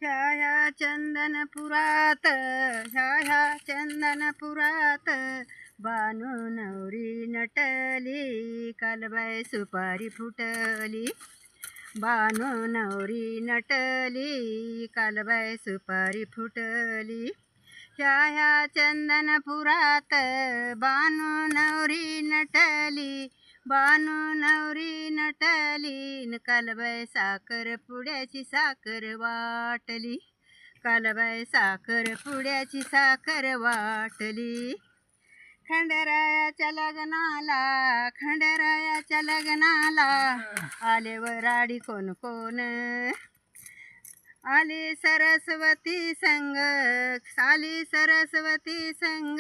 ह्या चंदनपुरात ह्या चंदनपुरात बानू नवरी नटली, कालबाई सुपारी फुटली. बानू नवरी नटली, कालबाई सुपारी फुटली. ह्या चंदनपुरात बानू नवरी नटली, बानू नवरी नटली. कालबाई साखरपुड्याची साखर वाटली, कालबाई साखरपुड्याची साखर वाटली. खंडेरायाच्या लग्नाला, खंडेरायाच्या लग्नाला आले वराडी कोण कोण. आली सरस्वती संग, आली सरस्वती संग,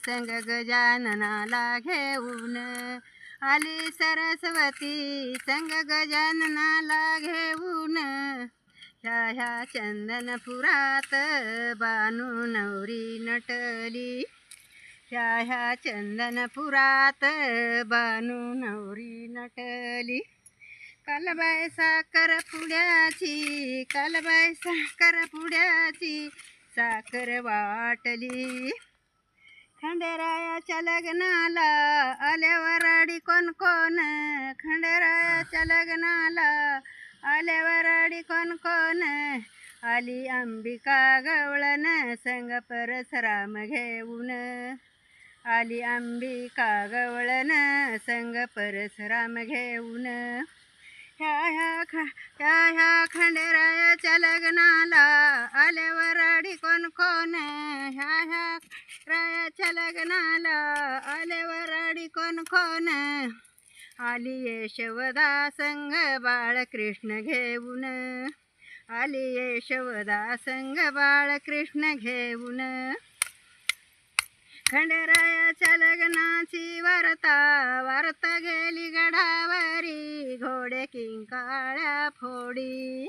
संग गजाननाला घेऊन. आली सरस्वती संग गजाननाला घेऊन. ह्या चंदनपुरात बानू नवरी नटली, ह्या चंदनपुरात बानू नवरी नटली. कालबाई साखरपुड्याची, कालबाई साखरपुड्याची साखर वाटली. खंडेरायाच्या लग्नाला आल्या वराडी कोण कोण. खंडेरायाच्या लग्नाला आल्या वराडी कोण कोण. आली अंबिका गवळण संग परशुराम घेऊन. आली अंबिका गवळण संग परशुराम घेऊन. ह्या खंडेरायाच्या लग्नाला आल्या वराडी कोण कोण. ह्या रायाच्या लग्नाला आल्या वराडी कोण कोण. आली यशोदा संग बाळकृष्ण घेऊन. आली यशोदा संग बाळकृष्ण घेऊन. खंडेरायाच्या लग्नाची वार्ता, वार्ता गेली गडावरी, घोडे किंकाळ्या फोडी.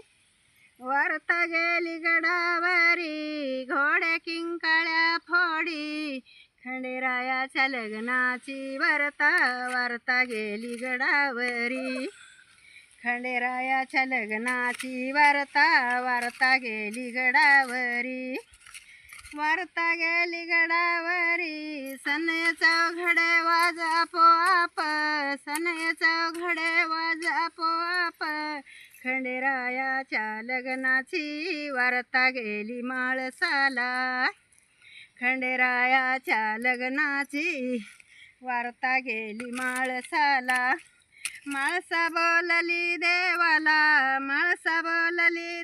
वार्ता गेली गडावरी, घोडे किंकाळ्या फोडी. खंडेरायाच्या लग्नाची वार्ता, वार्ता गेली गडावरी. खंडेरायाच्या लग्नाची वार्ता, वार्ता गेली गडावरी. वार्ता गेली गडावरी, सनय चौघडे वाजा आपोआप, सनय चौघडे वाजा आपोआप. खंडेरायाच्या लग्नाची वार्ता गेली माळसाला, खंडेरायाच्या लग्नाची वार्ता गेली माळसाला. माळसा बोलली देवाला, माळसा बोलली